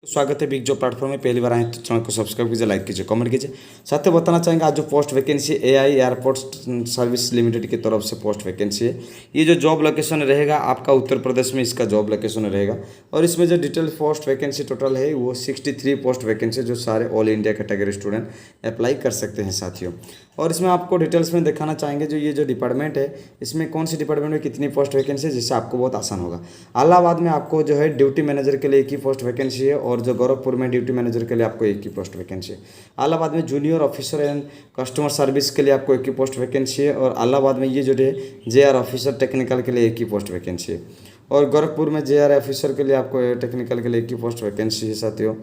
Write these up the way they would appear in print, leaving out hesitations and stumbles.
स्वागत है big job platform में। पहली बार आए तो चैनल को सब्सक्राइब कीजिए, लाइक कीजिए, कमेंट कीजिए। साथ ही बताना चाहेंगे आज जो post vacancy AI airport service limited की तरफ से पोस्ट वैकेंसी है। ये जो जॉब लोकेशन रहेगा आपका उत्तर प्रदेश में इसका जॉब लोकेशन रहेगा। और इसमें जो डिटेल पोस्ट वैकेंसी टोटल है वो 63 पोस्ट वैकेंसी जो सारे all India category student apply कर सकते हैं साथियों। और इसमें आपको डिटेल्स में दिखाना चाहेंगे जो ये जो डिपार्टमेंट है इसमें कौन सी डिपार्टमेंट में कितनी पोस्ट वैकेंसी है, जिससे आपको बहुत आसान होगा। इलाहाबाद में आपको जो है ड्यूटी मैनेजर के लिए एक ही पोस्ट वैकेंसी है और जो गोरखपुर में ड्यूटी मैनेजर के लिए आपको एक ही पोस्ट वैकेंसी है। इलाहाबाद में junior officer and customer service के लिए आपको एक ही पोस्ट वैकेंसी है। और इलाहाबाद में ये जो है जेआर ऑफिसर टेक्निकल के लिए एक ही पोस्ट वैकेंसी है। और गोरखपुर में जेआर ऑफिसर के लिए आपको टेक्निकल के लिए एक ही पोस्ट वैकेंसी है साथियों।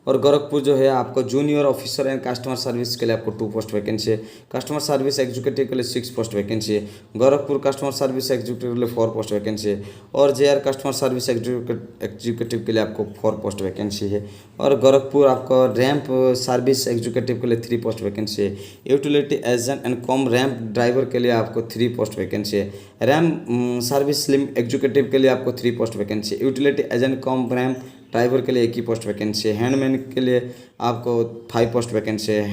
और गोरखपुर जो है आपको junior officer and customer service के लिए आपको 2 पोस्ट वैकेंसी है। कस्टमर सर्विस एग्जीक्यूटिव के लिए 6 पोस्ट वैकेंसी है। गोरखपुर कस्टमर सर्विस एग्जीक्यूटिव के लिए 4 पोस्ट वैकेंसी है। और जेआर कस्टमर सर्विस एग्जीक्यूटिव के लिए आपको 4 पोस्ट वैकेंसी है। और गोरखपुर आपको रैंप सर्विस एग्जीक्यूटिव के लिए 3 पोस्ट वैकेंसी है। Utility agent and com ramp driver के लिए आपको 3 पोस्ट वैकेंसी है। रैंप सर्विस स्लिम एग्जीक्यूटिव के लिए आपको 3 पोस्ट वैकेंसी है। Utility agent com ramp driver के लिए एक ही पोस्ट वैकेंसी है। हैंडमैन के लिए आपको 5 पोस्ट वैकेंसी है।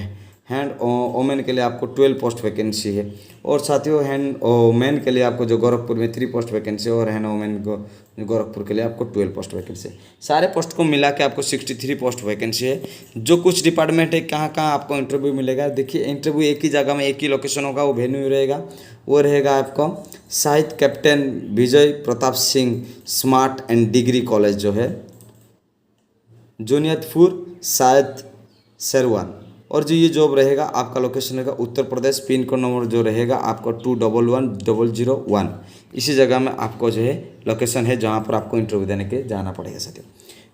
हैंड ओमेन के लिए आपको 12 पोस्ट वैकेंसी है। और साथियों हैंड ओमेन के लिए आपको जो गोरखपुर में 3 पोस्ट वैकेंसी है और हैंड ओमेन को गोरखपुर के लिए आपको 12 पोस्ट वैकेंसी है। सारे पोस्ट को मिला के आपको 63 पोस्ट वैकेंसी है। जो कुछ डिपार्टमेंट है कहाँ कहाँ आपको इंटरव्यू मिलेगा, देखिए इंटरव्यू एक ही जगह में एक ही लोकेशन होगा, वो वेन्यू रहेगा, वो रहेगा आपको शहीद captain Vijay Pratap Singh smart and degree college जो है जोनियतपुर शायद शेरवान। और जो ये जॉब रहेगा आपका लोकेशन रहेगा Uttar Pradesh, pin code number जो रहेगा आपको 211001। इसी जगह में आपको जो है लोकेशन है जहाँ पर आपको इंटरव्यू देने के जाना पड़ेगा साथियों।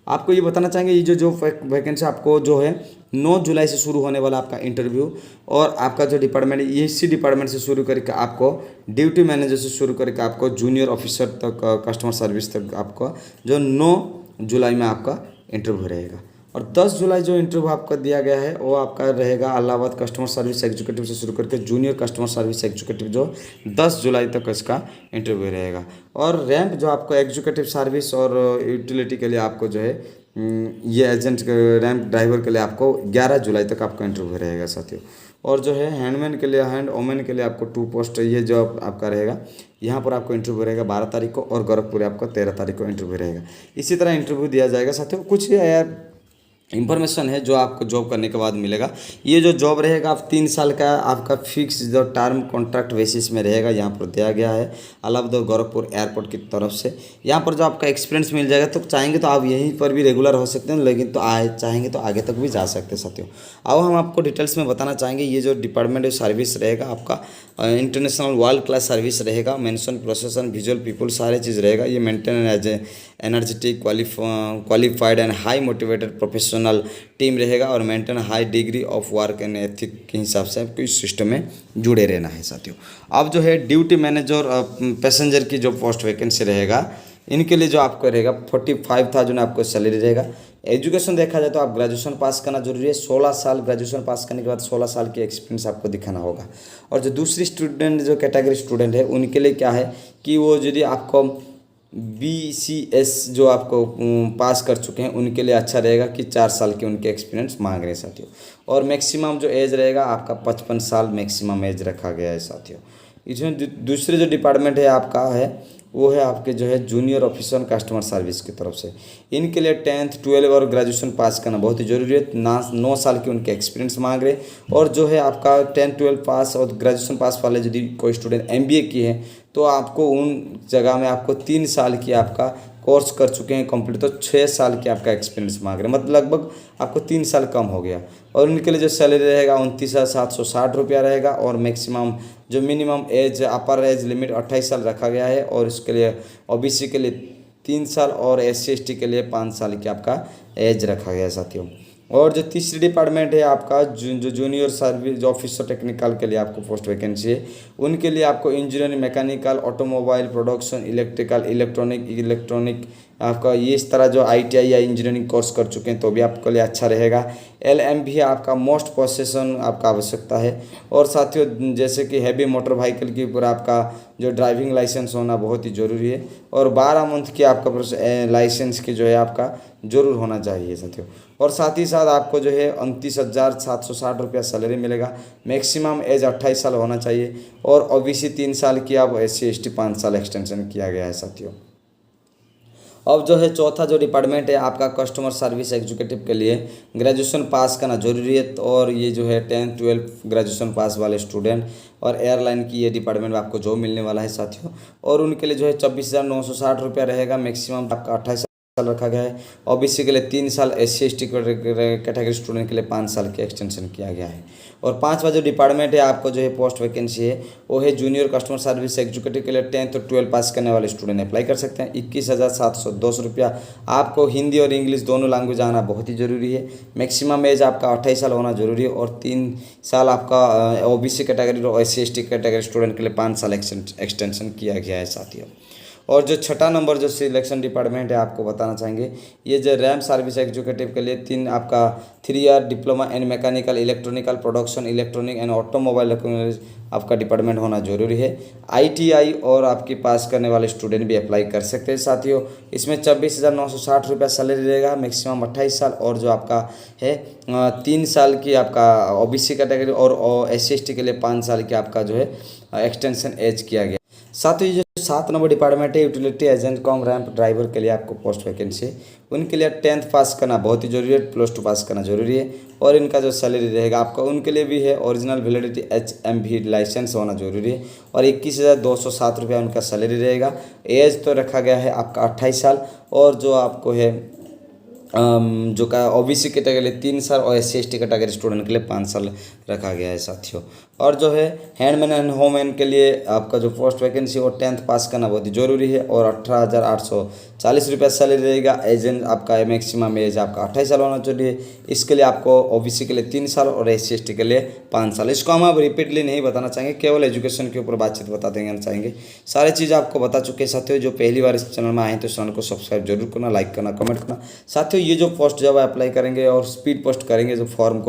आपको ये बताना चाहेंगे ये जो वैकेंसी आपको जो है 9 जुलाई से शुरू होने वाला आपका इंटरव्यू। और आपका जो डिपार्टमेंट है इसी डिपार्टमेंट से शुरू करके आपको ड्यूटी मैनेजर से शुरू करके आपको जूनियर ऑफिसर तक कस्टमर सर्विस तक आपको जो 9 जुलाई में आपका इंटरव्यू रहेगा। और 10 जुलाई जो इंटरव्यू आपका दिया गया है वो आपका रहेगा इलाहाबाद कस्टमर सर्विस एग्जीक्यूटिव से शुरू करके जूनियर कस्टमर सर्विस एग्जीक्यूटिव जो 10 जुलाई तक इसका इंटरव्यू रहेगा। और रैंप जो आपको एग्जीक्यूटिव सर्विस और यूटिलिटी के लिए आपको जो है ये एजेंट रैंप ड्राइवर के लिए आपको 11 जुलाई तक आपका इंटरव्यू रहेगा साथियों। और जो है हैंडमैन के लिए हैंड ओमेन के लिए आपको 2 पोस्ट ये जो आपका रहेगा यहाँ पर आपको इंटरव्यू रहेगा 12 तारीख को और गोरखपुर आपको 13 तारीख को इंटरव्यू रहेगा। इसी तरह इंटरव्यू दिया जाएगा साथियों। कुछ यार इंफॉर्मेशन है जो आपको जॉब करने के बाद मिलेगा। ये जो जॉब रहेगा आप 3 साल का आपका फिक्स जो टर्म कॉन्ट्रैक्ट बेसिस में रहेगा, यहाँ पर दिया गया है इलाहाबाद गोरखपुर एयरपोर्ट की तरफ से। यहाँ पर जो आपका एक्सपीरियंस मिल जाएगा तो चाहेंगे तो आप यहीं पर भी रेगुलर हो सकते हैं, लेकिन तो चाहेंगे तो आगे तक भी जा सकते हैं साथियों। अब हम आपको डिटेल्स में बताना चाहेंगे ये जो डिपार्टमेंट सर्विस रहेगा आपका इंटरनेशनल वर्ल्ड क्लास सर्विस रहेगा। मेंशन प्रोसेसन विजुअल पीपल सारे चीज़ रहेगा। ये maintain age energetic qualified and high motivated professional team रहेगा। और maintain high degree of work and ethic के हिसाब से आपको इस सिस्टम में जुड़े रहना है साथियों। अब जो है ड्यूटी मैनेजर पैसेंजर की जो पोस्ट वैकेंसी रहेगा इनके लिए जो आपको रहेगा 45,000 आपको सैलरी रहेगा। एजुकेशन देखा जाए तो आप ग्रेजुएशन पास करना जरूरी है। 16 साल ग्रेजुएशन पास करने के बाद 16 साल की एक्सपीरियंस आपको दिखाना होगा। और जो दूसरी स्टूडेंट जो कैटेगरी स्टूडेंट है उनके लिए क्या है कि वो यदि आपको BCS जो आपको पास कर चुके हैं उनके लिए अच्छा रहेगा कि 4 साल के उनके एक्सपीरियंस मांग रहे हैं साथियों। और मैक्सिमम जो एज रहेगा आपका 55 साल मैक्सिमम एज रखा गया है साथियों। इसमें दूसरे जो डिपार्टमेंट है आपका है वो है आपके जो है जूनियर ऑफिसर कस्टमर सर्विस की तरफ से। इनके लिए 10th 12 और ग्रेजुएशन पास करना बहुत ही जरूरी है। 9 साल के उनके एक्सपीरियंस मांग रहे। और जो है आपका 10 12 पास और ग्रेजुएशन पास वाले यदि कोई स्टूडेंट MBA की है तो आपको उन जगह में आपको 3 साल की आपका कोर्स कर चुके हैं कंप्लीट तो 6 साल की आपका एक्सपीरियंस मांग रहे हैं, मतलब लगभग आपको 3 साल कम हो गया। और उनके लिए जो सैलरी रहेगा 29,760 रुपया रहेगा। और मैक्सिमम जो minimum age upper age limit 28 साल रखा गया है। और इसके लिए OBC के लिए 3 साल और SC ST के लिए 5 साल की आपका एज रखा गया है साथियों। और जो तीसरी डिपार्टमेंट है आपका जो जूनियर सर्विस ऑफिसर टेक्निकल के लिए आपको पोस्ट वैकेंसी है उनके लिए आपको engineering mechanical automobile production electrical electronic आपका ये इस तरह जो ITI या इंजीनियरिंग कोर्स कर चुके हैं तो भी आपके लिए अच्छा रहेगा। LMV आपका मोस्ट पोसेशन आपका आवश्यकता है। और साथियों जैसे कि हैवी मोटर व्हीकल के ऊपर आपका जो ड्राइविंग लाइसेंस होना बहुत ही ज़रूरी है। और 12 मंथ की आपका लाइसेंस की जो है आपका ज़रूर होना चाहिए साथियों। और साथ ही साथ आपको जो है 29,760 रुपया सैलरी मिलेगा। मैक्सिमम एज 28 साल होना चाहिए। और OBC 3 साल की, अब SC ST 5 साल एक्सटेंशन किया गया है साथियों। अब जो है चौथा जो डिपार्टमेंट है आपका कस्टमर सर्विस एग्जीक्यूटिव के लिए ग्रेजुएशन पास करना जरूरी है। और ये जो है 10th 12th ग्रेजुएशन पास वाले स्टूडेंट और एयरलाइन की ये डिपार्टमेंट में आपको जॉब मिलने वाला है साथियों। और उनके लिए जो है 24,960 रुपया रहेगा। मैक्सिमम आपका 28 साल रखा गया है। OBC के लिए 3 साल, SC ST कैटेगरी स्टूडेंट के लिए 5 साल की एक्सटेंशन किया गया है। और पांचवा जो डिपार्टमेंट है आपको जो है पोस्ट वैकेंसी है वो है जूनियर कस्टमर सर्विस एग्जीक्यूटिव के लिए 10th और 12th पास करने वाले स्टूडेंट अप्लाई कर सकते हैं। 21,702 रुपया। आपको हिंदी और इंग्लिश दोनों लैंग्वेज आना बहुत ही ज़रूरी है। मैक्सिमम एज आपका 28 साल होना जरूरी है। और 3 साल आपका OBC कैटेगरी और SC ST कैटेगरी स्टूडेंट के लिए 5 साल एक्सटेंशन किया गया है साथियों। और जो छठा नंबर जो सिलेक्शन डिपार्टमेंट है आपको बताना चाहेंगे, ये जो रैम सर्विस एग्जीक्यूटिव के लिए 3 आपका 3 year diploma in mechanical electronical production electronic and automobile आपका डिपार्टमेंट होना जरूरी है। ITI और आपकी पास करने वाले स्टूडेंट भी अप्लाई कर सकते हैं साथियों। इसमें 24,960 रुपया सैलरी रहेगा। मैक्सिमम 28 साल। और जो आपका है 3 साल की आपका OBC कैटेगरी और SC ST के लिए 5 साल की आपका जो है एक्सटेंशन एज किया गया। साथ ही जो 7 नंबर डिपार्टमेंट है utility agent com ramp driver के लिए आपको पोस्ट वैकेंसी है। उनके लिए 10th पास करना बहुत ही जरूरी है, +2 पास करना जरूरी है। और इनका जो सैलरी रहेगा आपका उनके लिए भी है ओरिजिनल वैलिडिटी HMV लाइसेंस होना जरूरी है। और 21,207 रुपया उनका सैलरी रहेगा। एज तो रखा गया है आपका 28 साल। और जो आपको है जो का OBC कैटेगरी 3 साल और SC ST कैटेगरी स्टूडेंट के लिए 5 साल रखा गया है साथियों। और जो है हैंडमैन एंड होममैन के लिए आपका जो पोस्ट वैकेंसी और 10th पास करना बहुत ही जरूरी है। और 18,840 रुपया सैलरी रहेगा। एजेंट आपका मैक्सिमम एज आपका 28 साल होना चाहिए। इसके लिए आपको OBC के लिए 3 साल और SC ST के लिए 5 साल। इसको हम अब रिपीटली नहीं बताना चाहेंगे, केवल एजुकेशन के ऊपर बातचीत बता देंगे चाहेंगे। सारी चीज़ आपको बता चुके हैं साथियों। जो पहली बार इस चैनल में आए तो चैनल को सब्सक्राइब जरूर करना, लाइक करना, कमेंट करना साथियों। ये जो पोस्ट जब अप्लाई करेंगे और स्पीड पोस्ट करेंगे, जो फॉर्म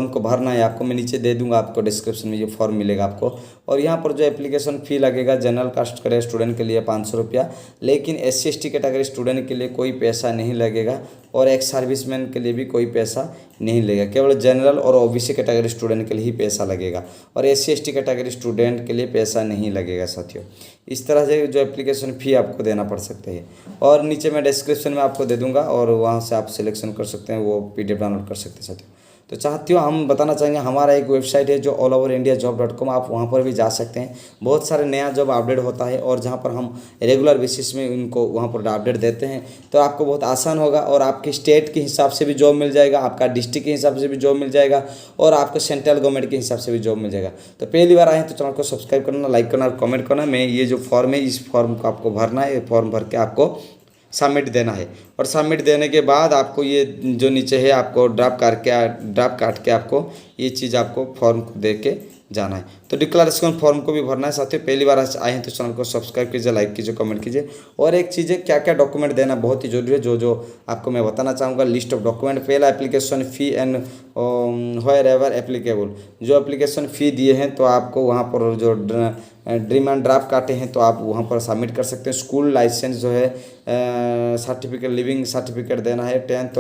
को भरना है आपको मैं नीचे दे दूंगा, आपको डिस्क्रिप्शन में ये फॉर्म मिलेगा आपको। और यहाँ पर जो एप्लीकेशन फ़ी लगेगा जनरल कास्ट करे स्टूडेंट के लिए 500 रुपया। लेकिन SC ST कैटेगरी स्टूडेंट के लिए कोई पैसा नहीं लगेगा। और एक्स सर्विसमैन के लिए भी कोई पैसा नहीं लगेगा। केवल जनरल और OBC कैटेगरी स्टूडेंट के लिए ही पैसा लगेगा। और SC ST कैटेगरी स्टूडेंट के लिए पैसा नहीं लगेगा साथियों। इस तरह से जो एप्लीकेशन फ़ी आपको देना पड़ सकते हैं। और नीचे मैं डिस्क्रिप्शन में आपको दे दूंगा और वहाँ से आप सिलेक्शन कर सकते हैं, वो PDF डाउनलोड कर सकते हैं साथियों। तो साथियों हम बताना चाहेंगे हमारा एक वेबसाइट है जो alloverindiajob.com, आप वहाँ पर भी जा सकते हैं। बहुत सारे नया जॉब अपडेट होता है और जहाँ पर हम रेगुलर बेसिस में उनको वहाँ पर अपडेट देते हैं। तो आपको बहुत आसान होगा। और आपकी स्टेट के हिसाब से भी जॉब मिल जाएगा, आपका डिस्ट्रिक्ट के हिसाब से भी जॉब मिल जाएगा और आपको सेंट्रल गवर्नमेंट के हिसाब से भी जॉब मिल जाएगा। तो पहली बार आए तो चैनल को सब्सक्राइब करना, लाइक करना और कमेंट करना। मैं ये जो फॉर्म है इस फॉर्म को आपको भरना है। फॉर्म भर के आपको सबमिट देना है। और सबमिट देने के बाद आपको ये जो नीचे है आपको ड्राफ्ट काट के आपको ये चीज़ आपको फॉर्म को दे के जाना है। तो डिक्लेरेशन फॉर्म को भी भरना है साथियों। पहली बार आए हैं तो चैनल को सब्सक्राइब कीजिए, लाइक कीजिए, कमेंट कीजिए। और एक चीज़ है क्या क्या डॉक्यूमेंट देना बहुत ही जरूरी है, जो आपको मैं बताना चाहूँगा। लिस्ट ऑफ डॉक्यूमेंट, पहला application fee and wherever applicable. जो एप्लीकेशन फ़ी दिए हैं तो आपको वहाँ पर जो ड्रीम एंड ड्राफ्ट काटे हैं तो आप वहाँ पर सबमिट कर सकते हैं। स्कूल लाइसेंस जो है सर्टिफिकेट, लिविंग सर्टिफिकेट देना है। 10th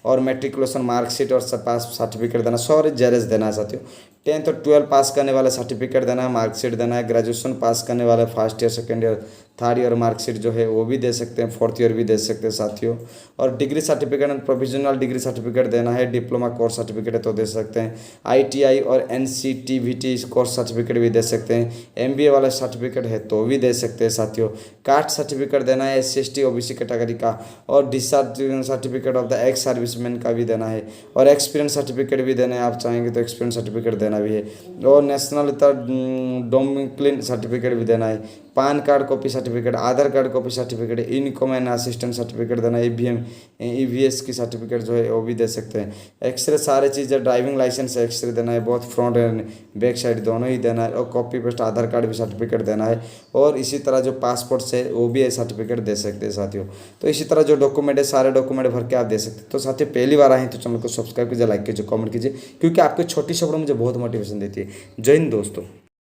और मैट्रिकुलेशन मार्कशीट और पास सर्टिफिकेट देना, सॉरी जेरस देना है साथियों। 10th और 12th पास करने वाले सर्टिफिकेट देना है, मार्कशीट देना है। ग्रेजुएशन पास करने वाले first year, second year, third year marksheet जो है वो भी दे सकते हैं, 4th ईयर भी दे सकते हैं साथियों। और degree certificate and provisional degree certificate देना है। डिप्लोमा कोर्स सर्टिफिकेट है तो दे सकते हैं। ITI और NCTVT कोर्स सर्टिफिकेट भी दे सकते हैं। MBA वाला सर्टिफिकेट है तो भी दे सकते हैं साथियों। कास्ट सर्टिफिकेट देना है SC ST OBC कैटेगरी का। और discharge certificate of the ex serviceman का भी देना है। और एक्सपीरियंस सर्टिफिकेट भी देना है, आप चाहेंगे तो एक्सपीरियंस सर्टिफिकेट देना भी है। और नेशनल डोमिक्लिन सर्टिफिकेट भी देना है। PAN card copy certificate, Aadhaar card copy certificate, income and assistant certificate देना, ईवीएम ईवीएस की सर्टिफिकेट जो है वो भी दे सकते हैं। एक्सरे सारे चीज़ें, ड्राइविंग लाइसेंस एक्सरे देना है, बहुत फ्रंट एंड बैक साइड दोनों ही देना है, और कॉपी पेस्ट आधार कार्ड भी सर्टिफिकेट देना है। और इसी तरह जो पासपोर्ट से वो भी सर्टिफिकेट दे सकते हैं साथियों। तो इसी तरह जो डॉक्यूमेंट है सारे डॉक्यूमेंट भर के आप दे सकते हैं। तो साथियों पहली बार आए हैं तो चैनल को सब्सक्राइब कीजिए, लाइक कीजिए, कमेंट कीजिए, क्योंकि आपके छोटी सी वीडियो मुझे बहुत मोटिवेशन देती है। जय हिंद दोस्तों।